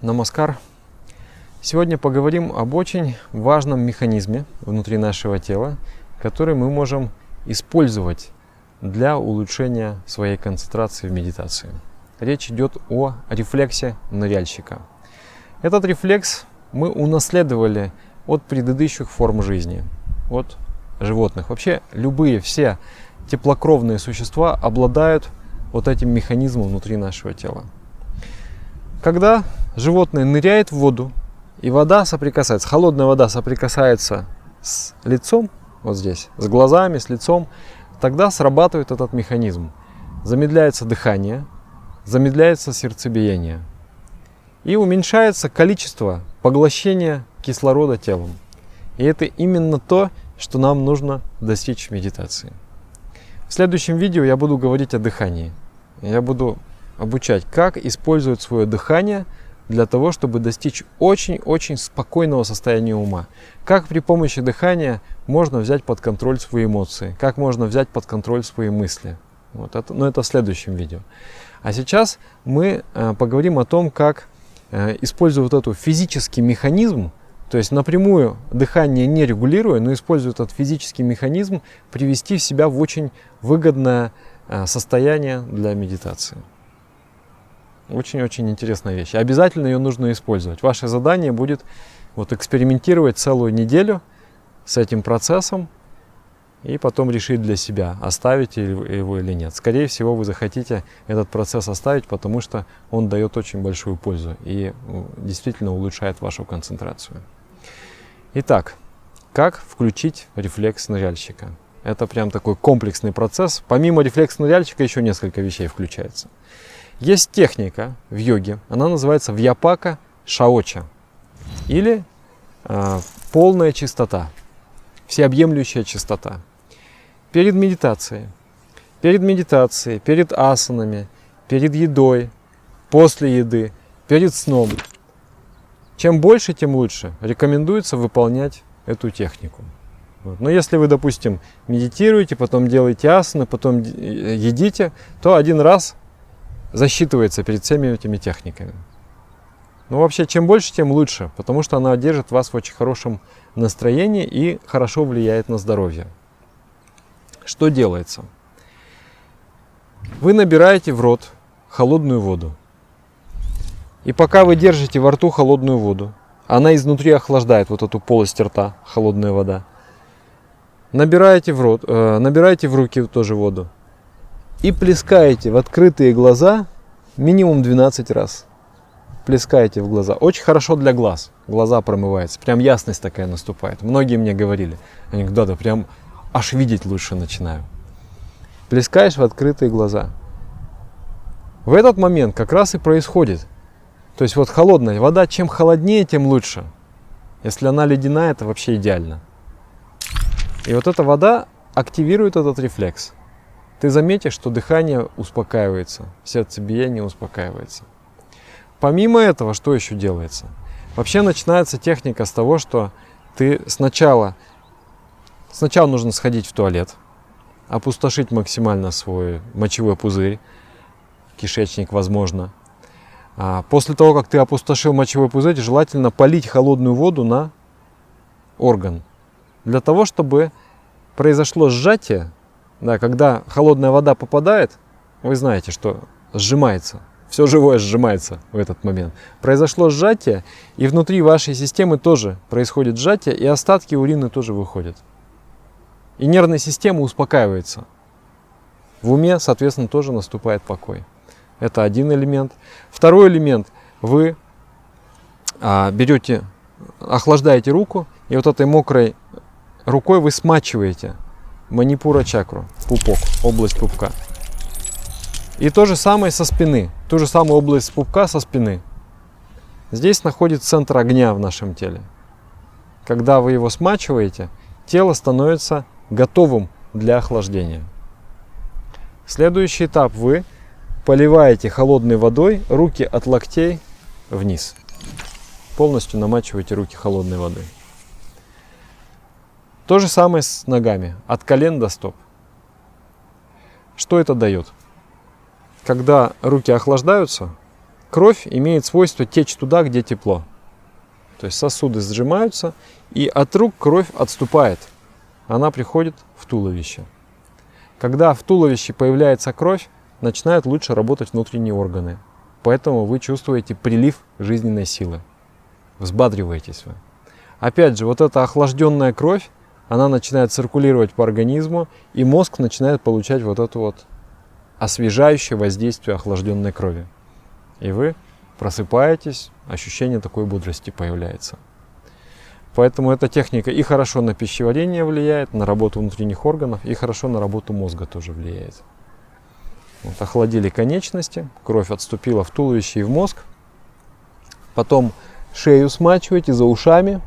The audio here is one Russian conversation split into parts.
Намаскар. Сегодня поговорим об очень важном механизме внутри нашего тела, который мы можем использовать для улучшения своей концентрации в медитации. Речь идет о рефлексе ныряльщика. Этот рефлекс мы унаследовали от предыдущих форм жизни, от животных. Вообще все теплокровные существа обладают вот этим механизмом внутри нашего тела. Когда животное ныряет в воду, и вода соприкасается, холодная вода соприкасается с лицом, вот здесь, с глазами, с лицом, тогда срабатывает этот механизм. Замедляется дыхание, замедляется сердцебиение и уменьшается количество поглощения кислорода телом. И это именно то, что нам нужно достичь в медитации. В следующем видео я буду говорить о дыхании. Я буду обучать, как использовать свое дыхание для того, чтобы достичь очень-очень спокойного состояния ума. Как при помощи дыхания можно взять под контроль свои эмоции, как можно взять под контроль свои мысли. Это в следующем видео. А сейчас мы поговорим о том, как, используя вот этот физический механизм, то есть напрямую дыхание не регулируя, но используя этот физический механизм, привести себя в очень выгодное состояние для медитации. Очень-очень интересная вещь. Обязательно ее нужно использовать. Ваше задание будет экспериментировать целую неделю с этим процессом и потом решить для себя, оставить его или нет. Скорее всего, вы захотите этот процесс оставить, потому что он дает очень большую пользу и действительно улучшает вашу концентрацию. Итак, как включить рефлекс ныряльщика? Это прям такой комплексный процесс. Помимо рефлекса ныряльщика еще несколько вещей включается. Есть техника в йоге, она называется вьяпака шаоча или полная чистота, всеобъемлющая чистота. Перед медитацией, перед асанами, перед едой, после еды, перед сном. Чем больше, тем лучше. Рекомендуется выполнять эту технику. Но если вы, допустим, медитируете, потом делаете асаны, потом едите, то один раз засчитывается перед всеми этими техниками. Но вообще, чем больше, тем лучше, потому что она держит вас в очень хорошем настроении и хорошо влияет на здоровье. Что делается? Вы набираете в рот холодную воду. И пока вы держите во рту холодную воду, она изнутри охлаждает вот эту полость рта, холодная вода. Набираете в руки тоже воду. И плескаете в открытые глаза минимум 12 раз. Плескаете в глаза. Очень хорошо для глаз. Глаза промываются. Прям ясность такая наступает. Многие мне говорили. Они говорят, да, прям аж видеть лучше начинаю. Плескаешь в открытые глаза. В этот момент как раз и происходит. То есть холодная вода, чем холоднее, тем лучше. Если она ледяная, это вообще идеально. И эта вода активирует этот рефлекс. Ты заметишь, что дыхание успокаивается, сердцебиение успокаивается. Помимо этого, что еще делается? Вообще начинается техника с того, что ты сначала нужно сходить в туалет, опустошить максимально свой мочевой пузырь, кишечник, возможно. После того, как ты опустошил мочевой пузырь, желательно полить холодную воду на орган. Для того, чтобы произошло сжатие. Да, когда холодная вода попадает, вы знаете, что сжимается. Все живое сжимается в этот момент. Произошло сжатие, и внутри вашей системы тоже происходит сжатие, и остатки урины тоже выходят. И нервная система успокаивается. В уме, соответственно, тоже наступает покой. Это один элемент. Второй элемент. Вы охлаждаете руку, и этой мокрой рукой вы смачиваете манипура чакру, пупок, область пупка. И то же самое со спины, ту же самую область пупка со спины. Здесь находится центр огня в нашем теле. Когда вы его смачиваете, тело становится готовым для охлаждения. Следующий этап: вы поливаете холодной водой руки от локтей вниз. Полностью намачиваете руки холодной водой. То же самое с ногами, от колен до стоп. Что это дает? Когда руки охлаждаются, кровь имеет свойство течь туда, где тепло. То есть сосуды сжимаются, и от рук кровь отступает. Она приходит в туловище. Когда в туловище появляется кровь, начинают лучше работать внутренние органы. Поэтому вы чувствуете прилив жизненной силы. Взбадриваетесь вы. Опять же, вот эта охлажденная кровь, она начинает циркулировать по организму, и мозг начинает получать вот это вот освежающее воздействие охлажденной крови. И вы просыпаетесь, ощущение такой бодрости появляется. Поэтому эта техника и хорошо на пищеварение влияет, на работу внутренних органов, и хорошо на работу мозга тоже влияет. Вот, охладили конечности, кровь отступила в туловище и в мозг. Потом шею смачиваете за ушами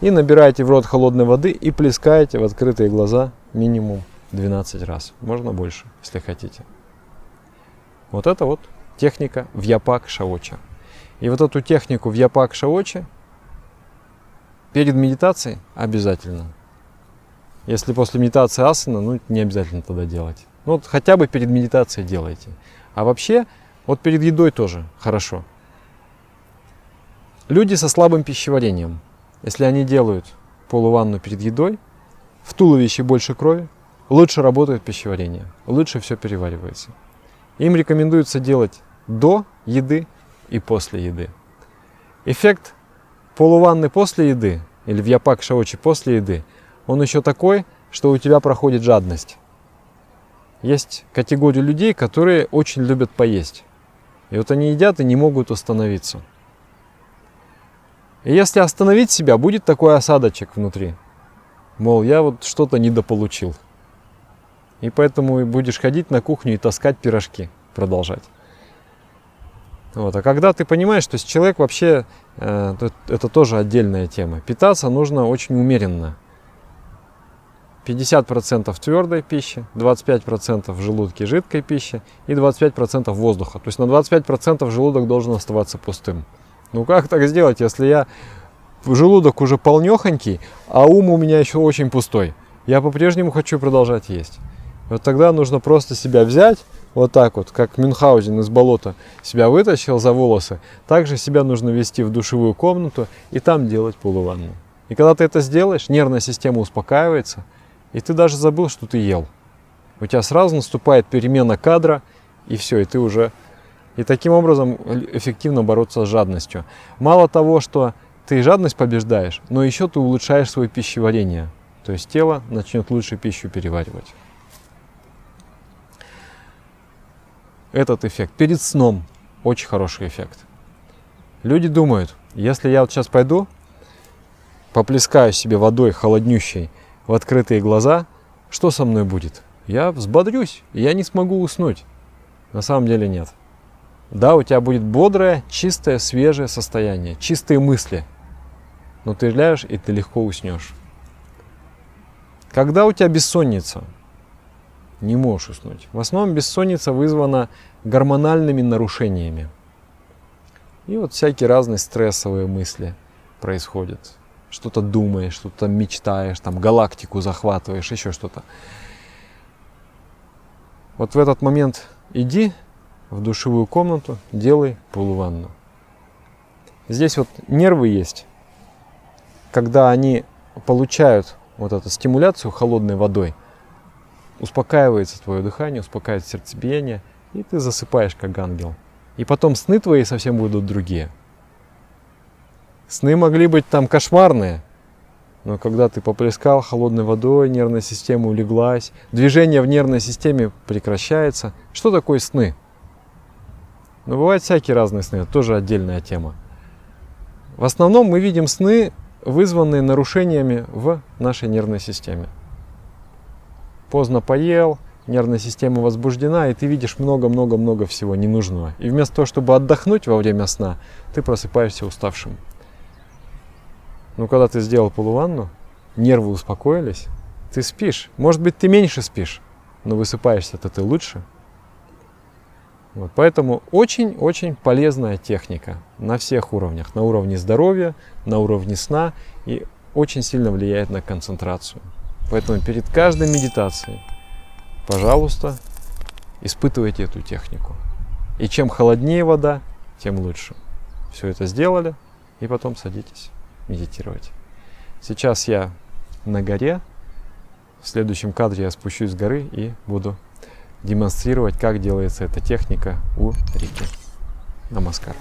и набираете в рот холодной воды и плескаете в открытые глаза минимум 12 раз. Можно больше, если хотите. Вот это вот техника Вьяпак Шаоча. И вот эту технику Вьяпак Шаоча перед медитацией обязательно. Если после медитации асана, ну не обязательно тогда делать. Ну вот хотя бы перед медитацией делайте. А вообще, вот перед едой тоже хорошо. Люди со слабым пищеварением, если они делают полуванну перед едой, в туловище больше крови, лучше работает пищеварение, лучше все переваривается. Им рекомендуется делать до еды и после еды. Эффект полуванны после еды, или Вьяпак Шаочи после еды, он еще такой, что у тебя проходит жадность. Есть категория людей, которые очень любят поесть. И вот они едят и не могут остановиться. И если остановить себя, будет такой осадочек внутри. Мол, я вот что-то недополучил. И поэтому будешь ходить на кухню и таскать пирожки, продолжать. Вот. А когда ты понимаешь, что человек вообще, это тоже отдельная тема. Питаться нужно очень умеренно. 50% твердой пищи, 25% в желудке жидкой пищи и 25% воздуха. То есть на 25% желудок должен оставаться пустым. Ну как так сделать, если желудок уже полнехонький, а ум у меня еще очень пустой? Я по-прежнему хочу продолжать есть. Вот тогда нужно просто себя взять, вот так вот, как Мюнхгаузен из болота себя вытащил за волосы, также себя нужно вести в душевую комнату и там делать полуванну. И когда ты это сделаешь, нервная система успокаивается, и ты даже забыл, что ты ел. У тебя сразу наступает перемена кадра, и все, и ты уже... И таким образом эффективно бороться с жадностью. Мало того, что ты жадность побеждаешь, но еще ты улучшаешь свое пищеварение. То есть тело начнет лучше пищу переваривать. Этот эффект перед сном очень хороший эффект. Люди думают, если я вот сейчас пойду, поплескаю себе водой холоднющей в открытые глаза, что со мной будет? Я взбодрюсь, и я не смогу уснуть. На самом деле нет. Да, у тебя будет бодрое, чистое, свежее состояние, чистые мысли. Но ты ляжешь, и ты легко уснешь. Когда у тебя бессонница, не можешь уснуть. В основном бессонница вызвана гормональными нарушениями. И вот всякие разные стрессовые мысли происходят. Что-то думаешь, что-то мечтаешь, там галактику захватываешь, еще что-то. Вот в этот момент иди в душевую комнату, делай полуванну. Здесь вот нервы есть. Когда они получают вот эту стимуляцию холодной водой, успокаивается твое дыхание, успокаивается сердцебиение, и ты засыпаешь как ангел. И потом сны твои совсем будут другие. Сны могли быть там кошмарные, но когда ты поплескал холодной водой, нервная система улеглась, движение в нервной системе прекращается. Что такое сны? Ну, бывают всякие разные сны, это тоже отдельная тема. В основном мы видим сны, вызванные нарушениями в нашей нервной системе. Поздно поел, нервная система возбуждена, и ты видишь много-много-много всего ненужного. И вместо того, чтобы отдохнуть во время сна, ты просыпаешься уставшим. Но когда ты сделал полуванну, нервы успокоились, ты спишь. Может быть, ты меньше спишь, но высыпаешься-то ты лучше. Вот, поэтому очень-очень полезная техника на всех уровнях. На уровне здоровья, на уровне сна, и очень сильно влияет на концентрацию. Поэтому перед каждой медитацией, пожалуйста, испытывайте эту технику. И чем холоднее вода, тем лучше. Все это сделали, и потом садитесь медитировать. Сейчас я на горе. В следующем кадре я спущусь с горы и буду демонстрировать, как делается эта техника у реки. Намаскар.